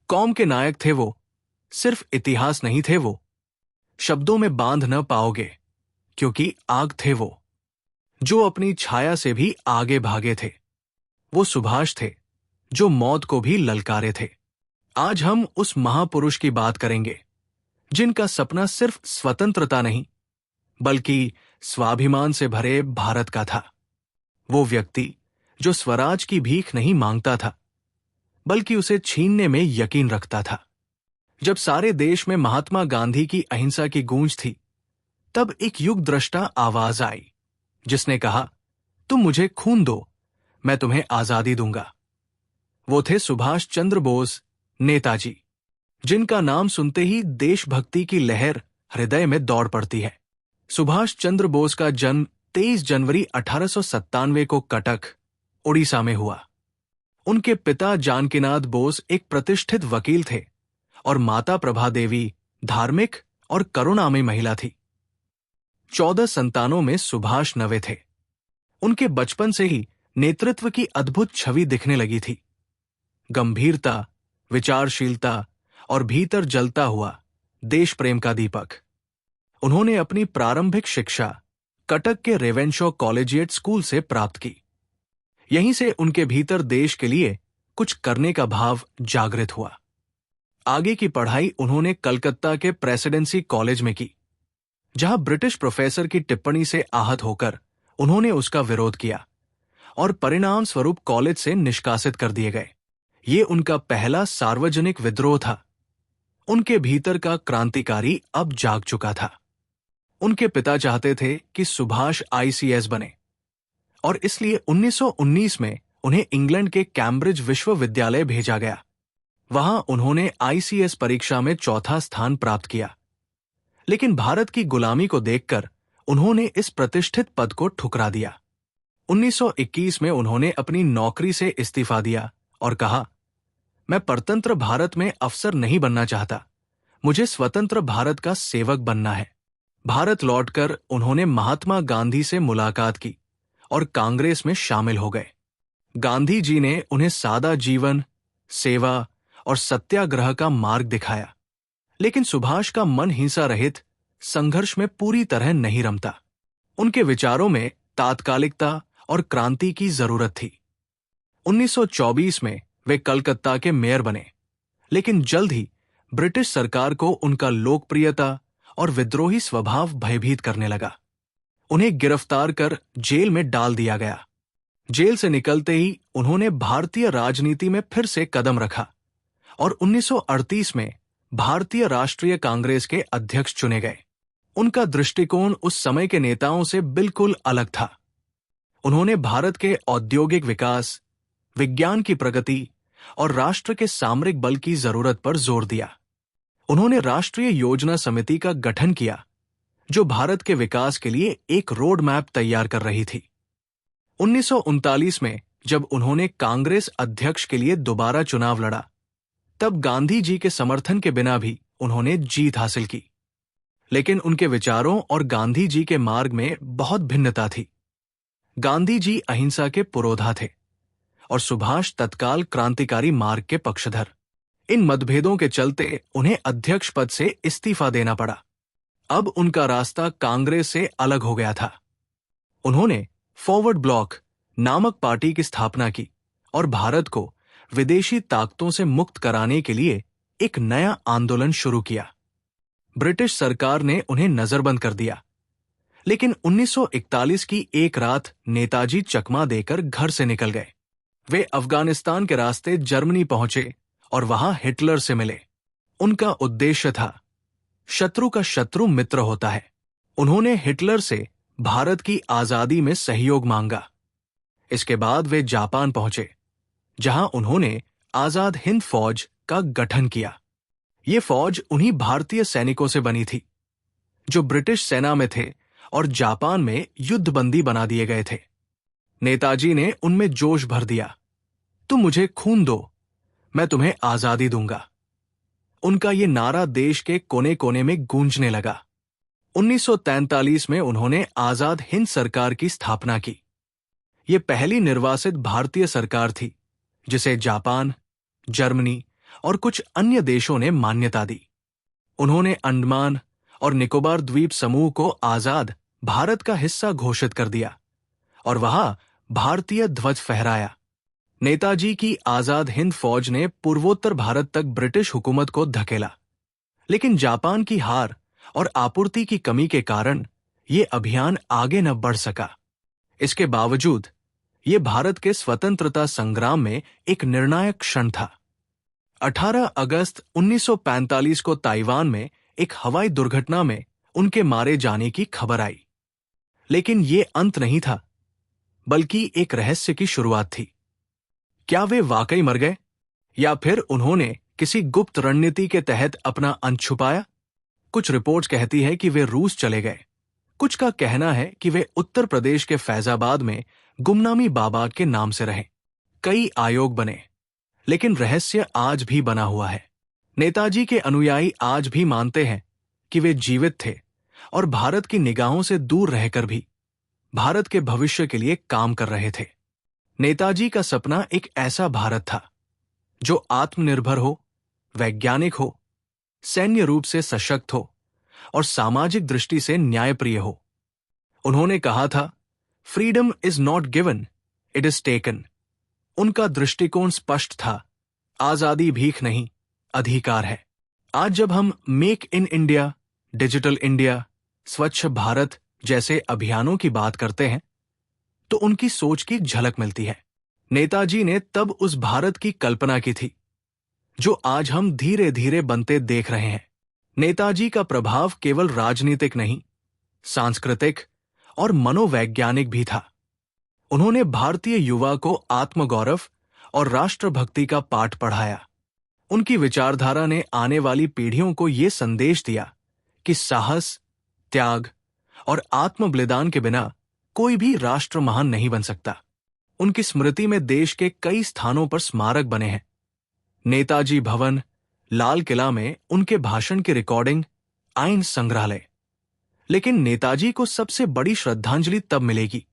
कौम के नायक थे वो, सिर्फ इतिहास नहीं थे वो। शब्दों में बांध न पाओगे, क्योंकि आग थे वो, जो अपनी छाया से भी आगे भागे थे। वो सुभाष थे, जो मौत को भी ललकारे थे। आज हम उस महापुरुष की बात करेंगे, जिनका सपना सिर्फ स्वतंत्रता नहीं, बल्कि स्वाभिमान से भरे भारत का था। वो व्यक्ति जो स्वराज की भीख नहीं मांगता था, बल्कि उसे छीनने में यकीन रखता था। जब सारे देश में महात्मा गांधी की अहिंसा की गूंज थी, तब एक युग द्रष्टा आवाज आई, जिसने कहा, तुम मुझे खून दो, मैं तुम्हें आजादी दूंगा। वो थे सुभाष चंद्र बोस, नेताजी, जिनका नाम सुनते ही देशभक्ति की लहर हृदय में दौड़ पड़ती है। सुभाष चंद्र बोस का जन्म 23 जनवरी 1897 को कटक, उड़ीसा में हुआ। उनके पिता जानकीनाथ बोस एक प्रतिष्ठित वकील थे और माता प्रभा देवी धार्मिक और करुणामयी महिला थी। 14 संतानों में सुभाष नवे थे। उनके बचपन से ही नेतृत्व की अद्भुत छवि दिखने लगी थी। गंभीरता, विचारशीलता और भीतर जलता हुआ देश प्रेम का दीपक। उन्होंने अपनी प्रारंभिक शिक्षा कटक के रेवेंशॉ कॉलेजिएट स्कूल से प्राप्त की। यहीं से उनके भीतर देश के लिए कुछ करने का भाव जागृत हुआ। आगे की पढ़ाई उन्होंने कलकत्ता के प्रेसिडेंसी कॉलेज में की, जहां ब्रिटिश प्रोफेसर की टिप्पणी से आहत होकर उन्होंने उसका विरोध किया और परिणाम स्वरूप कॉलेज से निष्कासित कर दिए गए। ये उनका पहला सार्वजनिक विद्रोह था। उनके भीतर का क्रांतिकारी अब जाग चुका था। उनके पिता चाहते थे कि सुभाष आईसीएस बने और इसलिए 1919 में उन्हें इंग्लैंड के कैम्ब्रिज विश्वविद्यालय भेजा गया। वहां उन्होंने आईसीएस परीक्षा में चौथा स्थान प्राप्त किया, लेकिन भारत की गुलामी को देखकर उन्होंने इस प्रतिष्ठित पद को ठुकरा दिया। 1921 में उन्होंने अपनी नौकरी से इस्तीफा दिया और कहा, मैं परतंत्र भारत में अफसर नहीं बनना चाहता, मुझे स्वतंत्र भारत का सेवक बनना है। भारत लौटकर उन्होंने महात्मा गांधी से मुलाकात की और कांग्रेस में शामिल हो गए। गांधी जी ने उन्हें सादा जीवन, सेवा और सत्याग्रह का मार्ग दिखाया, लेकिन सुभाष का मन हिंसा रहित संघर्ष में पूरी तरह नहीं रमता। उनके विचारों में तात्कालिकता और क्रांति की जरूरत थी। 1924 में वे कलकत्ता के मेयर बने, लेकिन जल्द ही ब्रिटिश सरकार को उनका लोकप्रियता और विद्रोही स्वभाव भयभीत करने लगा। उन्हें गिरफ्तार कर जेल में डाल दिया गया। जेल से निकलते ही उन्होंने भारतीय राजनीति में फिर से कदम रखा और 1938 में भारतीय राष्ट्रीय कांग्रेस के अध्यक्ष चुने गए। उनका दृष्टिकोण उस समय के नेताओं से बिल्कुल अलग था। उन्होंने भारत के औद्योगिक विकास, विज्ञान की प्रगति और राष्ट्र के सामरिक बल की जरूरत पर जोर दिया। उन्होंने राष्ट्रीय योजना समिति का गठन किया, जो भारत के विकास के लिए एक रोड मैप तैयार कर रही थी। 1939 में जब उन्होंने कांग्रेस अध्यक्ष के लिए दोबारा चुनाव लड़ा, तब गांधी जी के समर्थन के बिना भी उन्होंने जीत हासिल की। लेकिन उनके विचारों और गांधी जी के मार्ग में बहुत भिन्नता थी। गांधी जी अहिंसा के पुरोधा थे और सुभाष तत्काल क्रांतिकारी मार्ग के पक्षधर। इन मतभेदों के चलते उन्हें अध्यक्ष पद से इस्तीफा देना पड़ा। अब उनका रास्ता कांग्रेस से अलग हो गया था। उन्होंने फॉरवर्ड ब्लॉक नामक पार्टी की स्थापना की और भारत को विदेशी ताकतों से मुक्त कराने के लिए एक नया आंदोलन शुरू किया। ब्रिटिश सरकार ने उन्हें नजरबंद कर दिया, लेकिन 1941 की एक रात नेताजी चकमा देकर घर से निकल गए। वे अफगानिस्तान के रास्ते जर्मनी पहुंचे और वहां हिटलर से मिले। उनका उद्देश्य था, शत्रु का शत्रु मित्र होता है। उन्होंने हिटलर से भारत की आजादी में सहयोग मांगा। इसके बाद वे जापान पहुंचे, जहां उन्होंने आजाद हिंद फौज का गठन किया। ये फौज उन्हीं भारतीय सैनिकों से बनी थी जो ब्रिटिश सेना में थे और जापान में युद्धबंदी बना दिए गए थे। नेताजी ने उनमें जोश भर दिया, तुम मुझे खून दो, मैं तुम्हें आजादी दूंगा। उनका ये नारा देश के कोने कोने में गूंजने लगा। 1943 में उन्होंने आजाद हिंद सरकार की स्थापना की। ये पहली निर्वासित भारतीय सरकार थी जिसे जापान, जर्मनी और कुछ अन्य देशों ने मान्यता दी। उन्होंने अंडमान और निकोबार द्वीप समूह को आजाद भारत का हिस्सा घोषित कर दिया और वहां भारतीय ध्वज फहराया। नेताजी की आजाद हिंद फौज ने पूर्वोत्तर भारत तक ब्रिटिश हुकूमत को धकेला, लेकिन जापान की हार और आपूर्ति की कमी के कारण ये अभियान आगे न बढ़ सका। इसके बावजूद ये भारत के स्वतंत्रता संग्राम में एक निर्णायक क्षण था। 18 अगस्त 1945 को ताइवान में एक हवाई दुर्घटना में उनके मारे जाने की खबर आई, लेकिन ये अंत नहीं था, बल्कि एक रहस्य की शुरुआत थी। क्या वे वाकई मर गए, या फिर उन्होंने किसी गुप्त रणनीति के तहत अपना अंत छुपाया? कुछ रिपोर्ट्स कहती है कि वे रूस चले गए, कुछ का कहना है कि वे उत्तर प्रदेश के फैजाबाद में गुमनामी बाबा के नाम से रहे। कई आयोग बने, लेकिन रहस्य आज भी बना हुआ है। नेताजी के अनुयायी आज भी मानते हैं कि वे जीवित थे और भारत की निगाहों से दूर रहकर भी भारत के भविष्य के लिए काम कर रहे थे। नेताजी का सपना एक ऐसा भारत था जो आत्मनिर्भर हो, वैज्ञानिक हो, सैन्य रूप से सशक्त हो और सामाजिक दृष्टि से न्यायप्रिय हो। उन्होंने कहा था, freedom is not given, it is taken. उनका दृष्टिकोण स्पष्ट था, आजादी भीख नहीं, अधिकार है। आज जब हम make in India, digital India, स्वच्छ भारत जैसे अभियानों की बात करते हैं, तो उनकी सोच की झलक मिलती है। नेताजी ने तब उस भारत की कल्पना की थी जो आज हम धीरे धीरे बनते देख रहे हैं। नेताजी का प्रभाव केवल राजनीतिक नहीं, सांस्कृतिक और मनोवैज्ञानिक भी था। उन्होंने भारतीय युवा को आत्मगौरव और राष्ट्रभक्ति का पाठ पढ़ाया। उनकी विचारधारा ने आने वाली पीढ़ियों को ये संदेश दिया कि साहस, त्याग और आत्म बलिदान के बिना कोई भी राष्ट्र महान नहीं बन सकता। उनकी स्मृति में देश के कई स्थानों पर स्मारक बने हैं। नेताजी भवन, लाल किला में उनके भाषण की रिकॉर्डिंग, आइन संग्रहालय। लेकिन नेताजी को सबसे बड़ी श्रद्धांजलि तब मिलेगी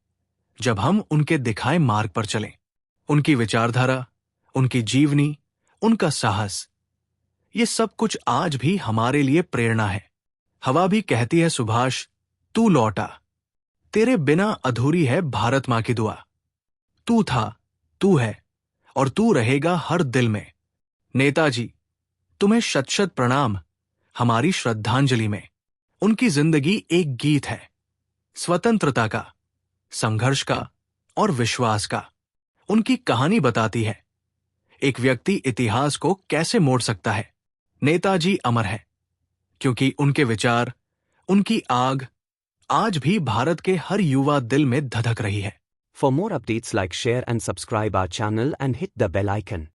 जब हम उनके दिखाए मार्ग पर चलें। उनकी विचारधारा, उनकी जीवनी, उनका साहस, ये सब कुछ आज भी हमारे लिए प्रेरणा है। हवा भी कहती है, सुभाष तू लौटा, तेरे बिना अधूरी है भारत मां की दुआ। तू था, तू है और तू रहेगा हर दिल में। नेताजी, तुम्हें शत शत प्रणाम हमारी श्रद्धांजलि में। उनकी जिंदगी एक गीत है, स्वतंत्रता का, संघर्ष का और विश्वास का। उनकी कहानी बताती है एक व्यक्ति इतिहास को कैसे मोड़ सकता है। नेताजी अमर है क्योंकि उनके विचार, उनकी आग आज भी भारत के हर युवा दिल में धधक रही है। For more updates, like, share and subscribe our channel and hit the bell icon.